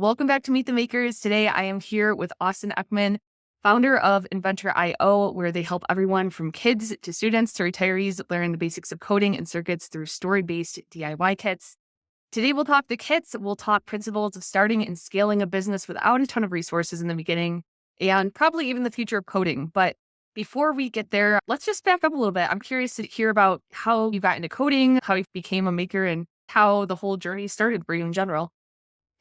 Welcome back to Meet the Makers. Today I am here with Austin Eckman, founder of Inventor.io, where they help everyone from kids to students to retirees learn the basics of coding and circuits through story-based DIY kits. Today we'll talk the kits, we'll talk principles of starting and scaling a business without a ton of resources in the beginning, and probably even the future of coding. But before we get there, let's just back up a little bit. I'm curious to hear about how you got into coding, how you became a maker, and how the whole journey started for you in general.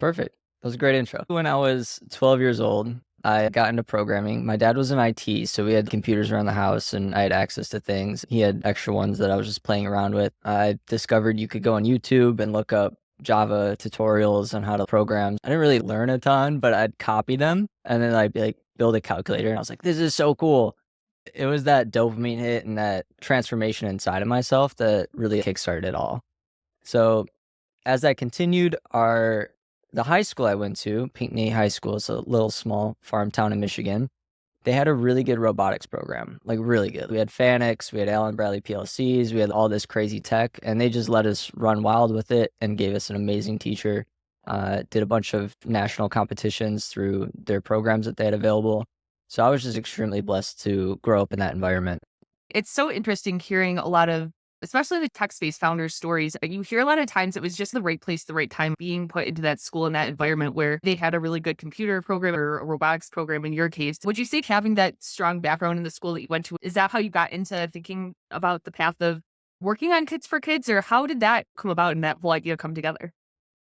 Perfect. That was a great intro. When I was 12 years old, I got into programming. My dad was in IT, so we had computers around the house and I had access to things. He had extra ones that I was just playing around with. I discovered you could go on YouTube and look up Java tutorials on how to program. I didn't really learn a ton, but I'd copy them and then I'd be like build a calculator. And I was like, this is so cool. It was that dopamine hit and that transformation inside of myself that really kickstarted it all. So as that continued, the high school I went to, Pinckney High School, it's a little small farm town in Michigan. They had a really good robotics program, like really good. We had Fanucs, we had Allen Bradley PLCs, we had all this crazy tech, and they just let us run wild with it and gave us an amazing teacher. Did a bunch of national competitions through their programs that they had available. So I was just extremely blessed to grow up in that environment. It's so interesting hearing a lot of, especially the tech space founders' stories. You hear a lot of times it was just the right place, the right time, being put into that school and that environment where they had a really good computer program or a robotics program in your case. Would you say having that strong background in the school that you went to, is that how you got into thinking about the path of working on Kids for Kids, or how did that come about and that whole idea come together?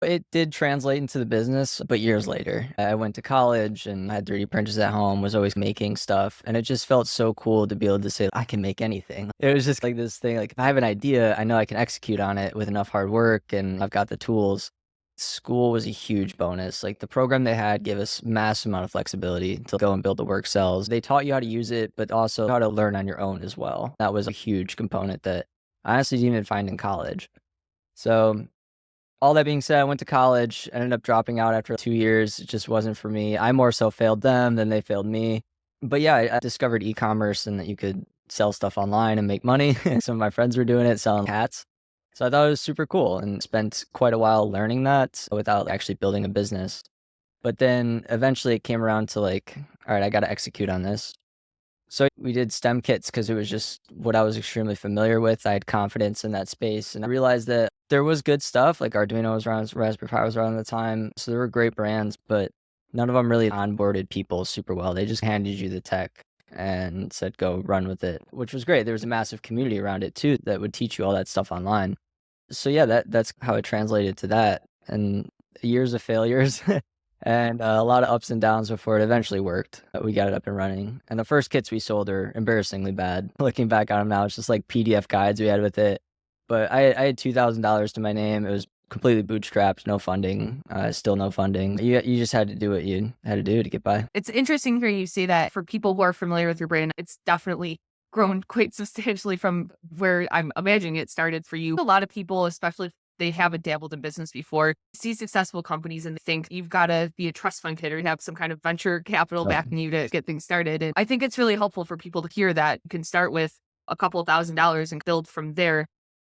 It did translate into the business, but years later. I went to college and had 3D printers at home, was always making stuff. And it just felt so cool to be able to say, I can make anything. It was just like this thing, like if I have an idea, I know I can execute on it with enough hard work and I've got the tools. School was a huge bonus. Like the program they had gave us massive amount of flexibility to go and build the work cells. They taught you how to use it, but also how to learn on your own as well. That was a huge component that I honestly didn't even find in college. So all that being said, I went to college, ended up dropping out after 2 years. It just wasn't for me. I more so failed them than they failed me. But yeah, I discovered e-commerce and that you could sell stuff online and make money. Some of my friends were doing it, selling hats. So I thought it was super cool and spent quite a while learning that without actually building a business. But then eventually it came around to like, all right, I got to execute on this. So we did STEM kits because it was just what I was extremely familiar with. I had confidence in that space and I realized that there was good stuff, like Arduino was around, Raspberry Pi was around at the time. So there were great brands, but none of them really onboarded people super well. They just handed you the tech and said, go run with it, which was great. There was a massive community around it too that would teach you all that stuff online. So yeah, that's how it translated to that. And years of failures and a lot of ups and downs before it eventually worked. We got it up and running. And the first kits we sold are embarrassingly bad. Looking back on them now, it's just like PDF guides we had with it. But I had $2,000 to my name. It was completely bootstrapped, no funding, still no funding. You just had to do what you had to do to get by. It's interesting hearing you say that. For people who are familiar with your brand, it's definitely grown quite substantially from where I'm imagining it started for you. A lot of people, especially if they haven't dabbled in business before, see successful companies and think you've got to be a trust fund kid or have some kind of venture capital So backing you to get things started. And I think it's really helpful for people to hear that you can start with a couple of $1,000s and build from there.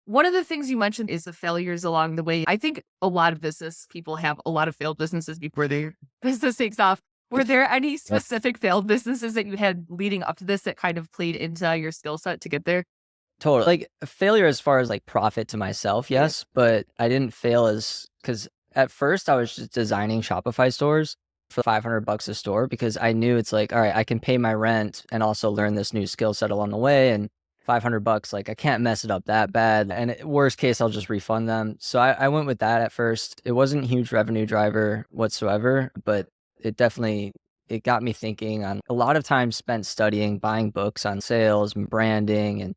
One of the things you mentioned is the failures along the way. I think a lot of business people have a lot of failed businesses before their business takes off. Were there any yep. specific failed businesses that you had leading up to this that kind of played into your skill set to get there? Totally. Like failure as far as like profit to myself, yes, but I didn't fail as because at first I was just designing Shopify stores for $500 a store because I knew it's like, all right, I can pay my rent and also learn this new skill set along the way. And $500, like I can't mess it up that bad. And worst case, I'll just refund them. So I went with that at first. It wasn't a huge revenue driver whatsoever, but it got me thinking on a lot of time spent studying, buying books on sales and branding and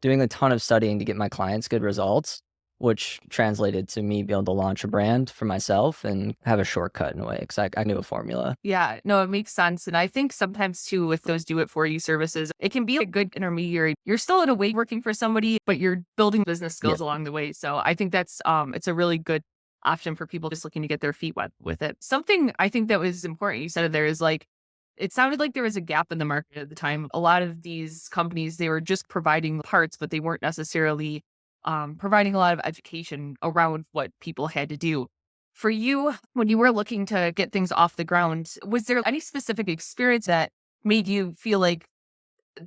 doing a ton of studying to get my clients good results, which translated to me being able to launch a brand for myself and have a shortcut in a way because I knew a formula. Yeah, no, it makes sense. And I think sometimes too, with those do it for you services, it can be a good intermediary. You're still in a way working for somebody, but you're building business Yeah, skills along the way. So I think that's it's a really good option for people just looking to get their feet wet with it. Something I think that was important you said there is like it sounded like there was a gap in the market at the time. A lot of these companies, they were just providing parts, but they weren't necessarily providing a lot of education around what people had to do. For you, when you were looking to get things off the ground, was there any specific experience that made you feel like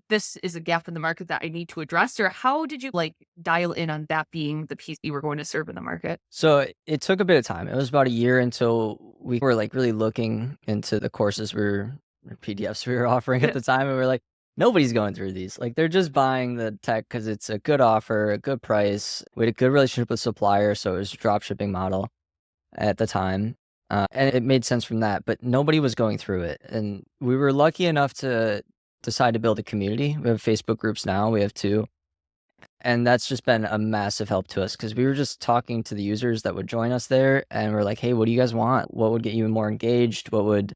this is a gap in the market that I need to address? Or how did you like dial in on that being the piece you were going to serve in the market? So it took a bit of time. It was about a year until we were like really looking into the courses or PDFs we were offering at Yeah. the time. And we are like, nobody's going through these. Like they're just buying the tech because it's a good offer, a good price. We had a good relationship with suppliers. So it was a drop shipping model at the time. And it made sense from that, but nobody was going through it. And we were lucky enough to decide to build a community. We have Facebook groups now. We have two. And that's just been a massive help to us because we were just talking to the users that would join us there, and we're like, "Hey, what do you guys want? What would get you more engaged? What would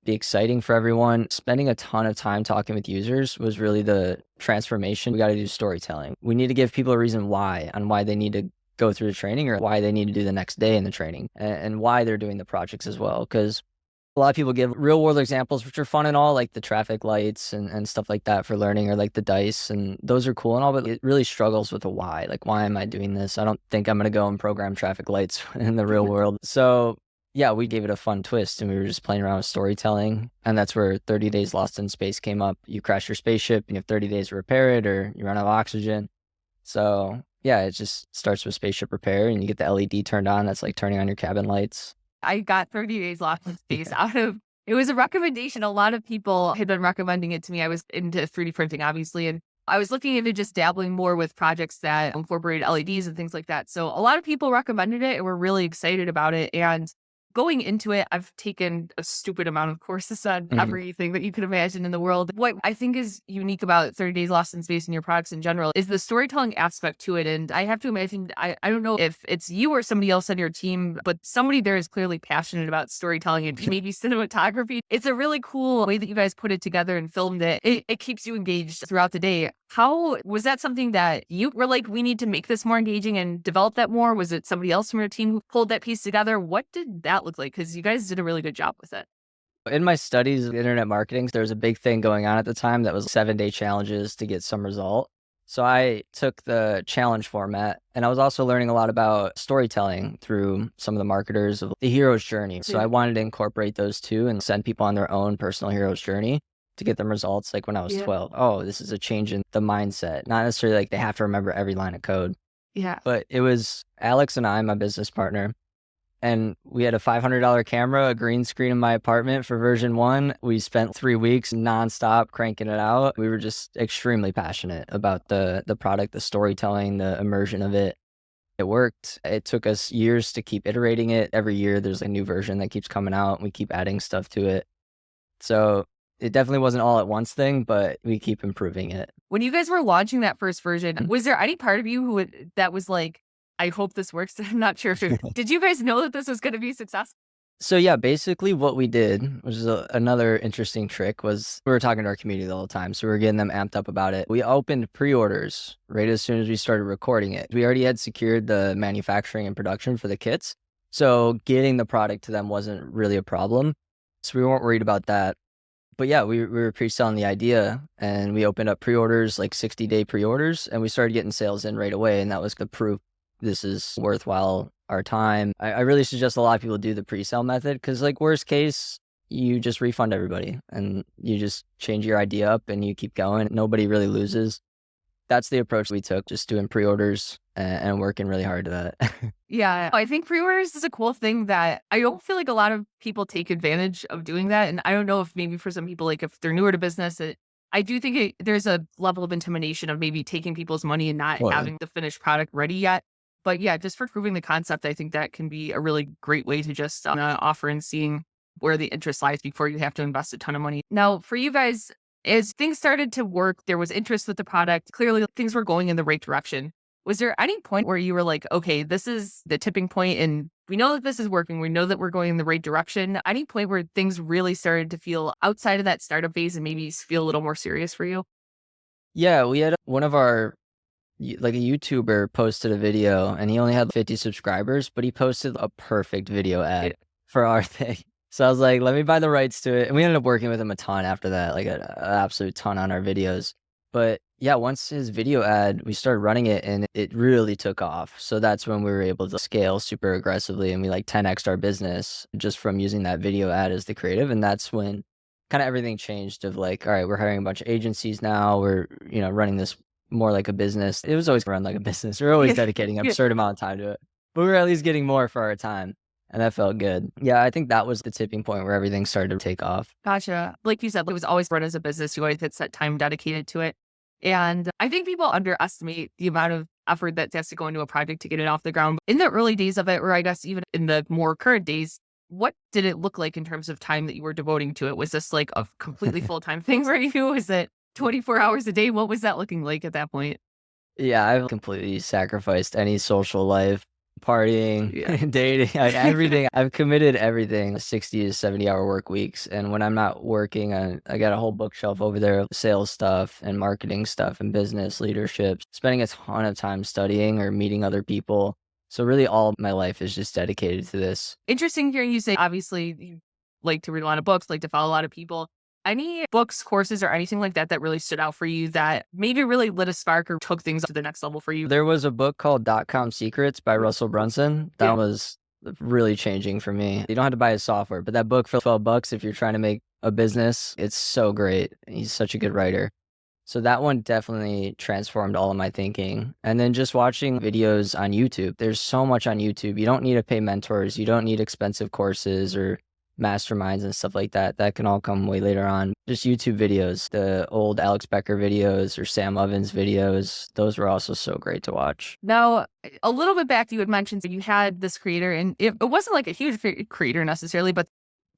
be exciting for everyone?" Spending a ton of time talking with users was really the transformation. We gotta do storytelling. We need to give people a reason why they need to go through the training or why they need to do the next day in the training, and why they're doing the projects as well. Because a lot of people give real world examples, which are fun and all, like the traffic lights and stuff like that for learning, or like the dice, and those are cool and all, but it really struggles with the why. Like, why am I doing this? I don't think I'm gonna go and program traffic lights in the real world. So yeah, we gave it a fun twist and we were just playing around with storytelling. And that's where 30 Days Lost in Space came up. You crash your spaceship and you have 30 days to repair it, or you run out of oxygen. So yeah, it just starts with spaceship repair and you get the LED turned on. That's like turning on your cabin lights. I got 30 Days Lost in Space Yeah. out of it was a recommendation. A lot of people had been recommending it to me. I was into 3D printing, obviously, and I was looking into just dabbling more with projects that incorporated LEDs and things like that. So a lot of people recommended it and were really excited about it. And going into it, I've taken a stupid amount of courses on Mhm. everything that you could imagine in the world. What I think is unique about 30 Days Lost in Space and your products in general is the storytelling aspect to it. And I have to imagine, I don't know if it's you or somebody else on your team, but somebody there is clearly passionate about storytelling and maybe cinematography. It's a really cool way that you guys put it together and filmed it. It keeps you engaged throughout the day. How was that something that you were like, we need to make this more engaging and develop that more? Was it somebody else from your team who pulled that piece together? What did that look like? Because you guys did a really good job with it. In my studies of internet marketing, there was a big thing going on at the time that was 7-day challenges to get some result. So I took the challenge format and I was also learning a lot about storytelling through some of the marketers of the hero's journey. So Yeah. I wanted to incorporate those two and send people on their own personal hero's journey to get them results like when I was Yeah. 12. Oh, this is a change in the mindset. Not necessarily like they have to remember every line of code, Yeah. but it was Alex and I, my business partner, and we had a $500 camera, a green screen in my apartment for version 1. We spent 3 weeks nonstop cranking it out. We were just extremely passionate about the product, the storytelling, the immersion of it. It worked. It took us years to keep iterating it. Every year there's a new version that keeps coming out and we keep adding stuff to it. So it definitely wasn't all at once thing, but we keep improving it. When you guys were launching that first version, Mhm. was there any part of you that was like, I hope this works? I'm not sure if did you guys know that this was going to be successful? So yeah, basically what we did, which is another interesting trick, was we were talking to our community the whole time, so we were getting them amped up about it. We opened pre-orders right as soon as we started recording it. We already had secured the manufacturing and production for the kits, so getting the product to them wasn't really a problem. So we weren't worried about that. But yeah, we were pre-selling the idea, and we opened up pre-orders, like 60-day pre-orders, and we started getting sales in right away, and that was the proof this is worthwhile our time. I really suggest a lot of people do the pre-sale method because, like, worst case, you just refund everybody and you just change your idea up and you keep going. Nobody really loses. That's the approach we took, just doing pre-orders and working really hard to that. Yeah, I think pre-orders is a cool thing that I don't feel like a lot of people take advantage of doing that. And I don't know if maybe for some people, like if they're newer to business, I do think there's a level of intimidation of maybe taking people's money and not Totally. having the finished product ready yet. But yeah, just for proving the concept, I think that can be a really great way to just offer and seeing where the interest lies before you have to invest a ton of money. Now, for you guys, as things started to work, there was interest with the product. Clearly, things were going in the right direction. Was there any point where you were like, okay, this is the tipping point and we know that this is working. We know that we're going in the right direction. Any point where things really started to feel outside of that startup phase and maybe feel a little more serious for you? Yeah, we had one of our like a YouTuber posted a video and he only had 50 subscribers, but he posted a perfect video Yeah. ad for our thing. So I was like, let me buy the rights to it. And we ended up working with him a ton after that, like an absolute ton on our videos. But Yeah, once his video ad, we started running it and it really took off. So that's when we were able to scale super aggressively and we like 10x'd our business just from using that video ad as the creative. And that's when kind of everything changed of like, all right, we're hiring a bunch of agencies now. We're, running this more like a business. It was always run like a business. We're always Yeah. dedicating an Yeah. absurd amount of time to it, but we were at least getting more for our time. And that felt good. Yeah, I think that was the tipping point where everything started to take off. Gotcha. Like you said, it was always run as a business. You always had set time dedicated to it. And I think people underestimate the amount of effort that has to go into a project to get it off the ground. In the early days of it, or I guess even in the more current days, what did it look like in terms of time that you were devoting to it? Was this like a completely full time thing for you? Is it 24 hours a day? What was that looking like at that point? Yeah, I've completely sacrificed any social life, partying, Yeah. dating, like everything. I've committed everything, 60 to 70-hour work weeks. And when I'm not working, I got a whole bookshelf over there of sales stuff and marketing stuff and business leadership, spending a ton of time studying or meeting other people. So really all my life is just dedicated to this. Interesting hearing you say, obviously, you like to read a lot of books, like to follow a lot of people. Any books, courses, or anything like that that really stood out for you that maybe really lit a spark or took things to the next level for you? There was a book called .com Secrets by Russell Brunson. That Yeah. was really changing for me. You don't have to buy his software, but that book for 12 bucks if you're trying to make a business, it's so great. He's such a good writer. So that one definitely transformed all of my thinking. And then just watching videos on YouTube. There's so much on YouTube. You don't need to pay mentors. You don't need expensive courses or masterminds and stuff like that. That can all come way later on. Just YouTube videos, the old Alex Becker videos or Sam Ovens videos. Those were also so great to watch. Now, a little bit back, you had mentioned that you had this creator, and it wasn't like a huge creator necessarily, but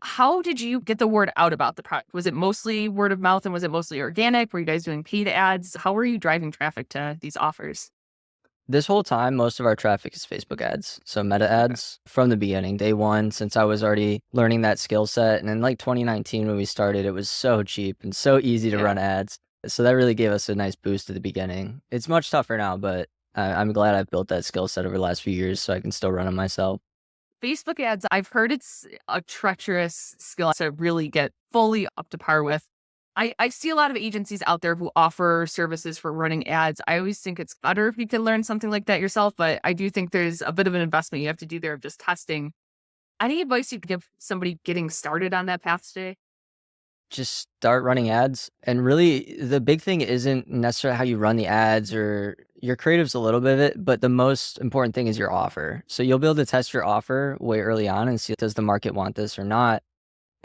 how did you get the word out about the product? Was it mostly word of mouth and was it mostly organic? Were you guys doing paid ads? How were you driving traffic to these offers? This whole time, most of our traffic is Facebook ads. So meta Okay. ads from the beginning, day one, since I was already learning that skill set. And in like 2019, when we started, it was so cheap and so easy to Yeah. run ads. So that really gave us a nice boost at the beginning. It's much tougher now, but I'm glad I've built that skill set over the last few years so I can still run them myself. Facebook ads, I've heard it's a treacherous skill to really get fully up to par with. I see a lot of agencies out there who offer services for running ads. I always think it's better if you can learn something like that yourself, but I do think there's a bit of an investment you have to do there of just testing. Any advice you could give somebody getting started on that path today? Just start running ads. And really, the big thing isn't necessarily how you run the ads or your creative's a little bit of it, but the most important thing is your offer. So you'll be able to test your offer way early on and see, does the market want this or not?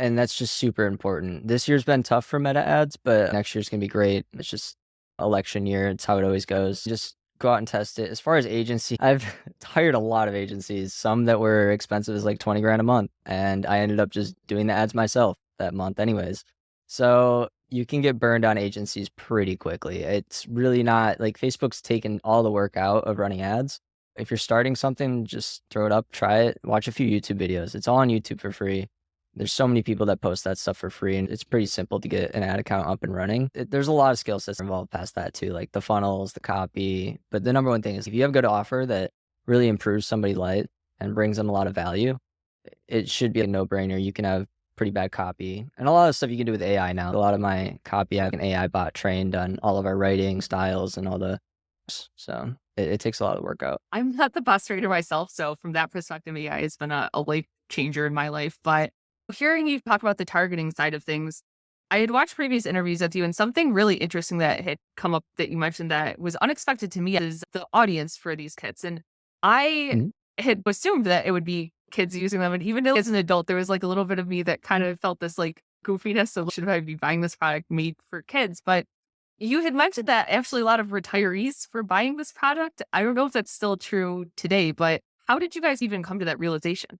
And that's just super important. This year's been tough for meta ads, but next year's gonna be great. It's just election year. It's how it always goes. Just go out and test it. As far as agency, I've hired a lot of agencies, some that were expensive as like 20 grand a month. And I ended up just doing the ads myself that month anyways. So you can get burned on agencies pretty quickly. It's really not like Facebook's taken all the work out of running ads. If you're starting something, just throw it up, try it, watch a few YouTube videos. It's all on YouTube for free. There's so many people that post that stuff for free, and it's pretty simple to get an ad account up and running. There's a lot of skill sets involved past that too, like the funnels, the copy. But the number one thing is if you have a good offer that really improves somebody's life and brings them a lot of value, it should be a no-brainer. You can have pretty bad copy. And a lot of stuff you can do with AI now. A lot of my copy, I have an AI bot trained on all of our writing styles and all the so it takes a lot of work out. I'm not the best writer myself, so from that perspective, AI has been a life changer in my life. But hearing you talk about the targeting side of things, I had watched previous interviews with you, and something really interesting that had come up that you mentioned that was unexpected to me is the audience for these kits. And I Mhm. had assumed that it would be kids using them. And even though as an adult, there was like a little bit of me that kind of felt this like goofiness. So should I be buying this product made for kids? But you had mentioned that actually a lot of retirees were buying this product. I don't know if that's still true today, but how did you guys even come to that realization?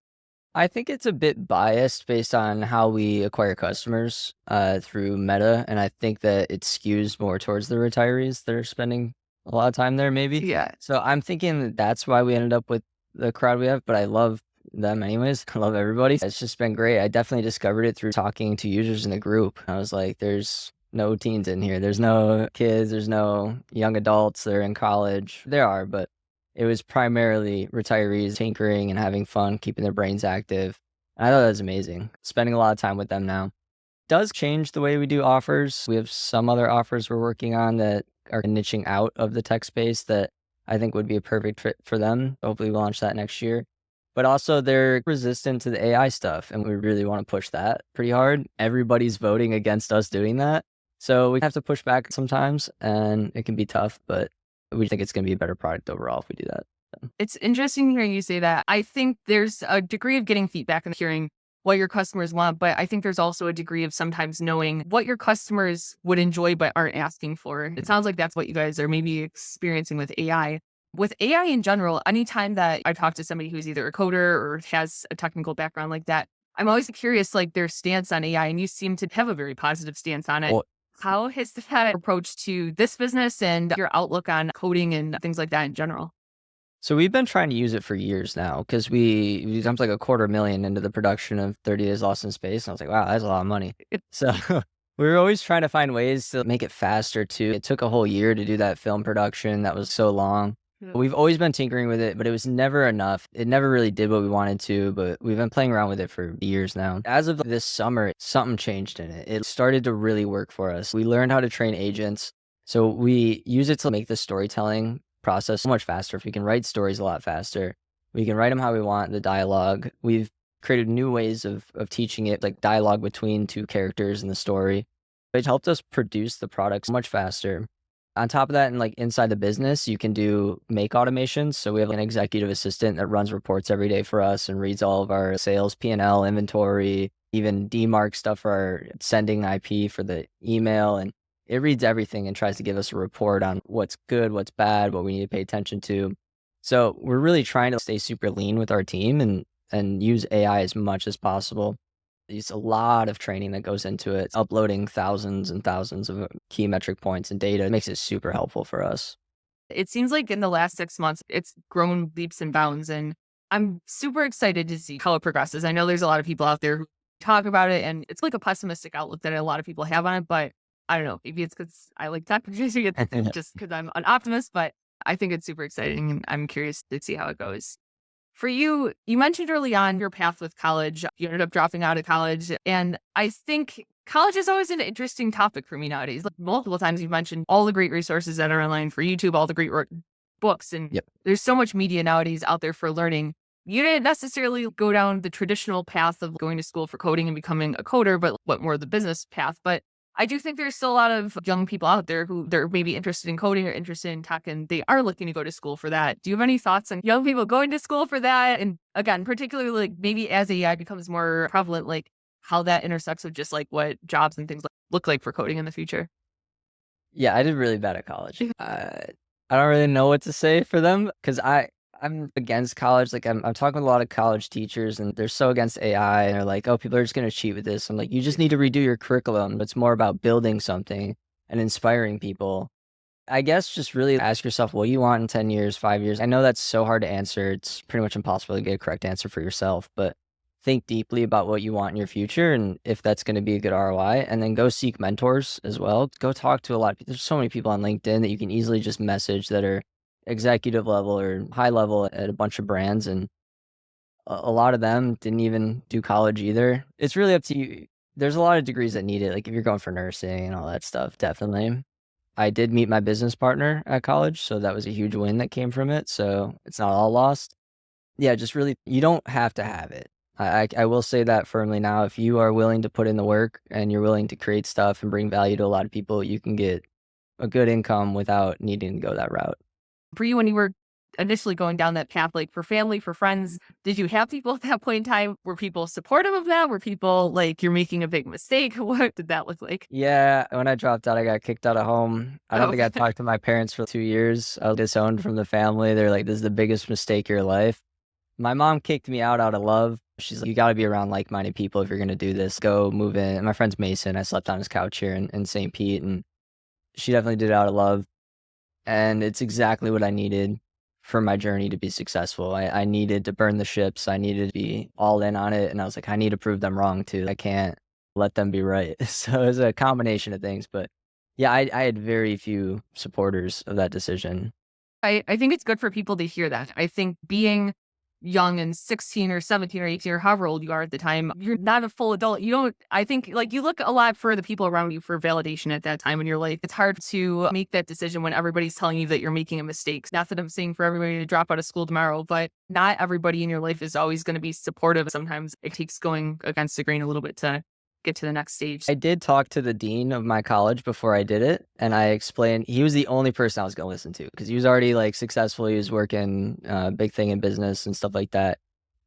I think it's a bit biased based on how we acquire customers through Meta, and I think that it skews more towards the retirees that are spending a lot of time there, maybe. Yeah. So I'm thinking that that's why we ended up with the crowd we have, but I love them anyways. I love everybody. It's just been great. I definitely discovered it through talking to users in the group. I was like, there's no teens in here. There's no kids. There's no young adults that are in college. There are, but it was primarily retirees tinkering and having fun, keeping their brains active. And I thought that was amazing. Spending a lot of time with them now does change the way we do offers. We have some other offers we're working on that are niching out of the tech space that I think would be a perfect fit for them. Hopefully, we launch that next year. But also, they're resistant to the AI stuff, and we really want to push that pretty hard. Everybody's voting against us doing that. So we have to push back sometimes, and it can be tough, but we think it's going to be a better product overall if we do that. It's interesting hearing you say that. I think there's a degree of getting feedback and hearing what your customers want, but I think there's also a degree of sometimes knowing what your customers would enjoy but aren't asking for. It sounds like that's what you guys are maybe experiencing with AI. With AI in general, anytime that I talk to somebody who's either a coder or has a technical background like that, I'm always curious, like their stance on AI, and you seem to have a very positive stance on it. Well, How has that approach to this business and your outlook on coding and things like that in general? so we've been trying to use it for years now because we dumped like $250,000 into the production of 30 Days Lost in Space. And I was like, wow, that's a lot of money. So we were always trying to find ways to make it faster too. It took a whole year to do that film production. That was so long. Yeah. We've always been tinkering with it, but it was never enough. It never really did what we wanted to, but we've been playing around with it for years now. As of this summer, something changed in it. It started to really work for us. We learned how to train agents. So we use it to make the storytelling process so much faster. If we can write stories a lot faster, we can write them how we want, the dialogue. We've created new ways of teaching it, like dialogue between two characters in the story. It helped us produce the products much faster. On top of that, and like inside the business, you can do make automations. So we have an executive assistant that runs reports every day for us and reads all of our sales, P&L, inventory, even DMARC stuff for our sending IP for the email. And it reads everything and tries to give us a report on what's good, what's bad, what we need to pay attention to. So we're really trying to stay super lean with our team and use AI as much as possible. There's a lot of training that goes into it. Uploading thousands and thousands of key metric points and data makes it super helpful for us. It seems like in the last 6 months, it's grown leaps and bounds. And I'm super excited to see how it progresses. I know there's a lot of people out there who talk about it, and it's like a pessimistic outlook that a lot of people have on it. But I don't know. Maybe it's because I like tech. Maybe it's just because I'm an optimist. But I think it's super exciting, and I'm curious to see how it goes. For you, you mentioned early on your path with college. You ended up dropping out of college. And I think college is always an interesting topic for me nowadays. Like multiple times you've mentioned all the great resources that are online for YouTube, all the great books. And Yep. there's so much media nowadays out there for learning. You didn't necessarily go down the traditional path of going to school for coding and becoming a coder, but what more the business path. But I do think there's still a lot of young people out there who they're maybe interested in coding or interested in tech, and they are looking to go to school for that. Do you have any thoughts on young people going to school for that? And again, particularly like maybe as AI becomes more prevalent, like how that intersects with just like what jobs and things look like for coding in the future? Yeah, I did really bad at college. I don't really know what to say for them because I'm against college. Like I'm talking with a lot of college teachers and they're so against AI and they're like, oh, people are just gonna cheat with this. I'm like, you just need to redo your curriculum. It's more about building something and inspiring people. I guess just really ask yourself what you want in 10 years, 5 years. I know that's so hard to answer. It's pretty much impossible to get a correct answer for yourself, but think deeply about what you want in your future and if that's going to be a good ROI. And then go seek mentors as well. Go talk to a lot of people. There's so many people on LinkedIn that you can easily just message that are executive level or high level at a bunch of brands. And a lot of them didn't even do college either. It's really up to you. There's a lot of degrees that need it. Like if you're going for nursing and all that stuff, definitely. I did meet my business partner at college, so that was a huge win that came from it, so it's not all lost. Yeah, just really you don't have to have it. I will say that firmly now, if you are willing to put in the work and you're willing to create stuff and bring value to a lot of people, you can get a good income without needing to go that route. For you, when you were initially going down that path, like for family, for friends, did you have people at that point in time? Were people supportive of that? Were people like, you're making a big mistake? What did that look like? Yeah, when I dropped out, I got kicked out of home. I don't Oh, think I talked to my parents for 2 years. I was disowned from the family. They're like, "This is the biggest mistake of your life." My mom kicked me out of love. She's like, "You gotta be around like-minded people if you're gonna do this. Go move in." And my friend's Mason. I slept on his couch here in St. Pete, and she definitely did it out of love. And it's exactly what I needed for my journey to be successful. I needed to burn the ships. I needed to be all in on it. And I was like, I need to prove them wrong too. I can't let them be right. So it was a combination of things. But yeah, I had very few supporters of that decision. I think it's good for people to hear that. I think being young and 16 or 17 or 18 or however old you are at the time, you're not a full adult. You don't, I think like you look a lot for the people around you for validation at that time in your life. It's hard to make that decision when everybody's telling you that you're making a mistake. Not that I'm saying for everybody to drop out of school tomorrow, but not everybody in your life is always going to be supportive. Sometimes it takes going against the grain a little bit to get to the next stage. I did talk to the dean of my college before I did it, and I explained he was the only person I was gonna listen to because he was already, like, successful, he was working, big thing in business and stuff like that.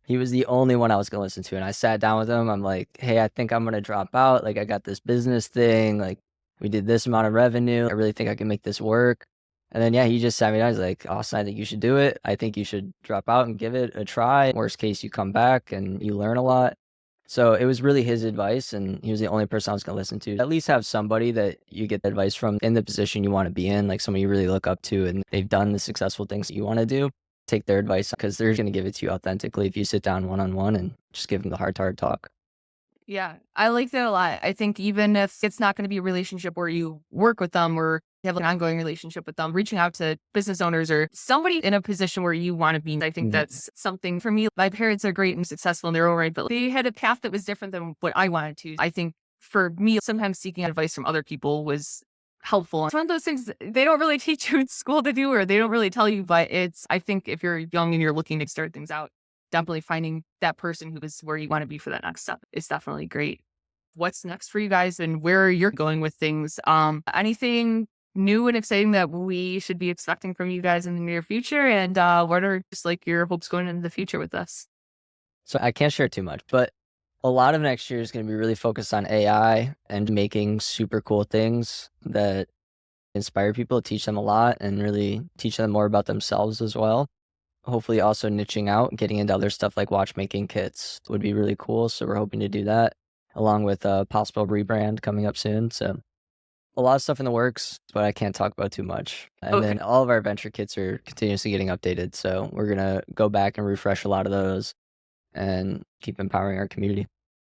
He was the only one I was gonna listen to, and I sat down with him, I'm like, "Hey, I think I'm gonna drop out, like, I got this business thing, like, we did this amount of revenue, I really think I can make this work." And then, yeah, he just sat me down, he's like, "Austin, I think you should do it, I think you should drop out and give it a try, worst case, you come back and you learn a lot." So, it was really his advice, and he was the only person I was gonna listen to. At least have somebody that you get advice from in the position you wanna be in, like, someone you really look up to, and they've done the successful things that you wanna do. Take their advice because 'cause they're gonna give it to you authentically if you sit down one-on-one and just give them the heart-to-heart talk. Yeah, I like that a lot. I think even if it's not going to be a relationship where you work with them or you have an ongoing relationship with them, reaching out to business owners or somebody in a position where you want to be, I think Mhm. that's something for me. My parents are great and successful in their own right, but they had a path that was different than what I wanted to. I think for me, sometimes seeking advice from other people was helpful. It's one of those things they don't really teach you in school to do, or they don't really tell you, but I think if you're young and you're looking to start things out, definitely finding that person who is where you want to be for that next step is definitely great. What's next for you guys and where you're going with things? Anything new and exciting that we should be expecting from you guys in the near future? And what are just like your hopes going into the future with us? So, I can't share too much, but a lot of next year is gonna be really focused on AI and making super cool things that inspire people, teach them a lot, and really teach them more about themselves as well. Hopefully also niching out, getting into other stuff like watchmaking kits would be really cool, so we're hoping to do that, along with a possible rebrand coming up soon, so a lot of stuff in the works, but I can't talk about too much. And Okay. then all of our venture kits are continuously getting updated, so we're gonna go back and refresh a lot of those and keep empowering our community.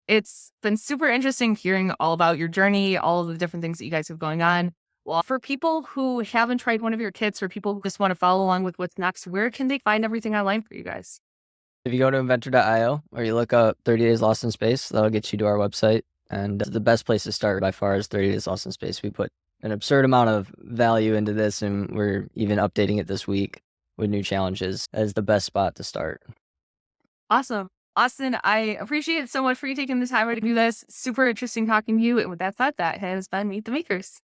It's been super interesting hearing all about your journey, all of the different things that you guys have going on. Well, for people who haven't tried one of your kits or people who just want to follow along with what's next, where can they find everything online for you guys? If you go to inventor.io or you look up 30 Days Lost in Space, that'll get you to our website. And the best place to start by far is 30 Days Lost in Space. We put an absurd amount of value into this, and we're even updating it this week with new challenges as the best spot to start. Awesome. Austin, I appreciate it so much for you taking the time to do this. Super interesting talking to you. And with that said, that has been Meet the Makers.